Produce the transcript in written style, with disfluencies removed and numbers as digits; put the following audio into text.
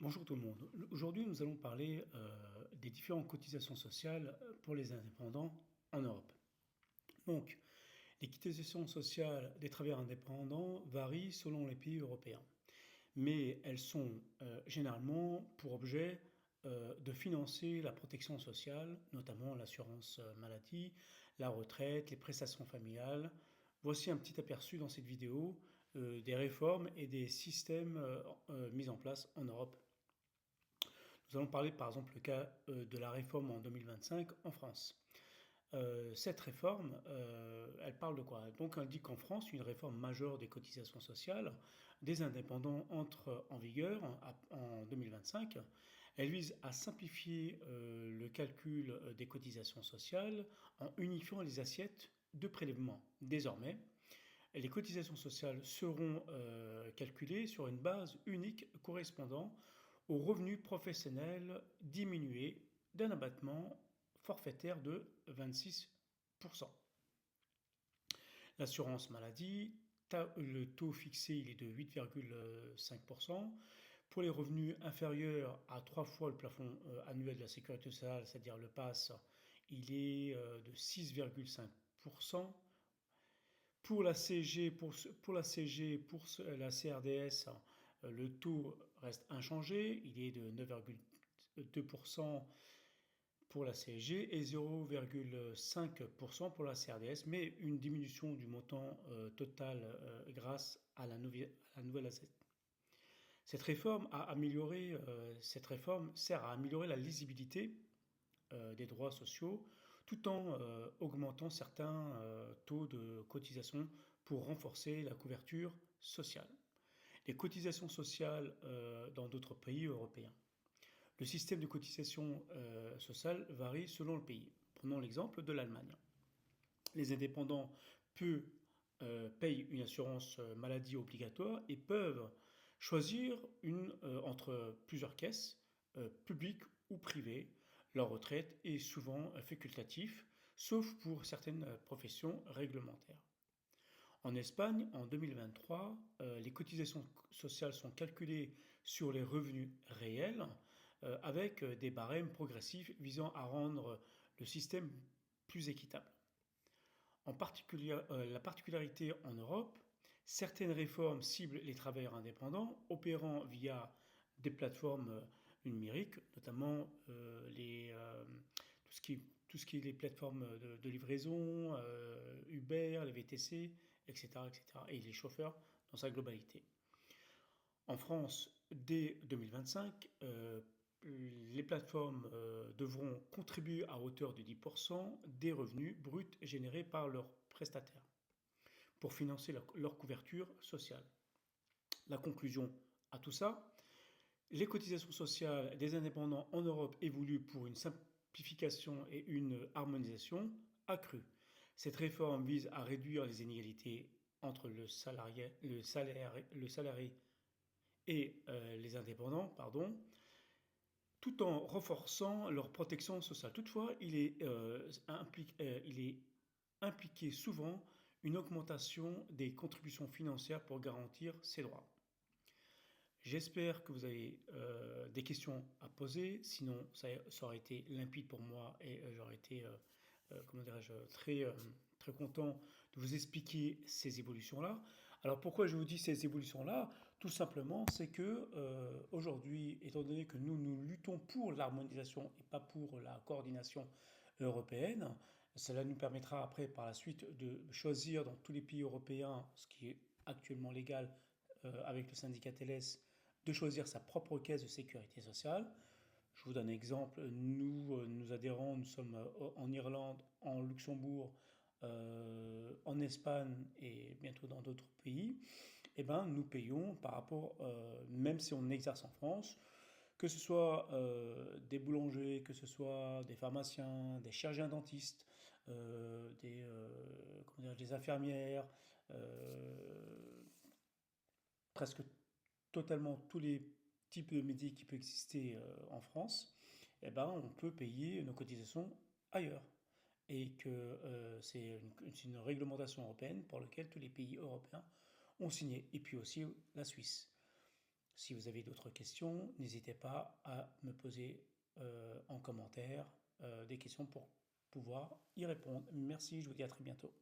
Bonjour tout le monde. Aujourd'hui, nous allons parler des différentes cotisations sociales pour les indépendants en Europe. Donc, les cotisations sociales des travailleurs indépendants varient selon les pays européens, mais elles sont généralement pour objet de financer la protection sociale, notamment l'assurance maladie, la retraite, les prestations familiales. Voici un petit aperçu dans cette vidéo des réformes et des systèmes mis en place en Europe. Nous allons parler par exemple le cas de la réforme en 2025 en France. Cette réforme, elle parle de quoi? Donc elle dit qu'en France, une réforme majeure des cotisations sociales des indépendants entre en vigueur en 2025. Elle vise à simplifier le calcul des cotisations sociales en unifiant les assiettes de prélèvement. Désormais, les cotisations sociales seront calculées sur une base unique correspondant aux revenus professionnels diminués d'un abattement forfaitaire de 26%. L'assurance maladie, le taux fixé il est de 8,5%. Pour les revenus inférieurs à 3 fois le plafond annuel de la sécurité sociale, c'est-à-dire le PASS, il est de 6,5%. Pour la CG, pour la CRDS, le taux reste inchangé, il est de 9,2% pour la CSG et 0,5% pour la CRDS, mais une diminution du montant total grâce à la nouvelle assiette. Cette réforme sert à améliorer la lisibilité des droits sociaux tout en augmentant certains taux de cotisation pour renforcer la couverture sociale. Les cotisations sociales dans d'autres pays européens. Le système de cotisation sociale varie selon le pays. Prenons l'exemple de l'Allemagne. Les indépendants payent une assurance maladie obligatoire et peuvent choisir entre plusieurs caisses, publiques ou privées. Leur retraite est souvent facultative, sauf pour certaines professions réglementaires. En Espagne, en 2023, les cotisations sociales sont calculées sur les revenus réels avec des barèmes progressifs visant à rendre le système plus équitable. La particularité en Europe, certaines réformes ciblent les travailleurs indépendants opérant via des plateformes numériques, notamment tout ce qui est les plateformes de livraison, Uber, les VTC, etc., etc., et les chauffeurs dans sa globalité. En France, dès 2025, les plateformes devront contribuer à hauteur de 10% des revenus bruts générés par leurs prestataires pour financer leur couverture sociale. La conclusion à tout ça, les cotisations sociales des indépendants en Europe évoluent pour une simplification et une harmonisation accrue. Cette réforme vise à réduire les inégalités entre le salarié et les indépendants, tout en renforçant leur protection sociale. Toutefois, il est impliqué souvent une augmentation des contributions financières pour garantir ces droits. J'espère que vous avez des questions à poser, sinon ça aurait été limpide pour moi et j'aurais été, comment dirais-je, très content de vous expliquer ces évolutions-là. Alors pourquoi je vous dis ces évolutions-là? Tout simplement, c'est que aujourd'hui, étant donné que nous luttons pour l'harmonisation et pas pour la coordination européenne, cela nous permettra après par la suite de choisir dans tous les pays européens, ce qui est actuellement légal avec le syndicat TLS, de choisir sa propre caisse de sécurité sociale. Je vous donne un exemple. Nous adhérons, nous sommes en Irlande, en Luxembourg, en Espagne et bientôt dans d'autres pays. Eh ben, nous payons par rapport, même si on exerce en France, que ce soit des boulangers, que ce soit des pharmaciens, des chirurgiens dentistes, des infirmières, presque totalement tous les types de métiers qui peuvent exister en France, eh ben, on peut payer nos cotisations ailleurs. Et que c'est une réglementation européenne pour laquelle tous les pays européens ont signé. Et puis aussi la Suisse. Si vous avez d'autres questions, n'hésitez pas à me poser en commentaire des questions pour pouvoir y répondre. Merci, je vous dis à très bientôt.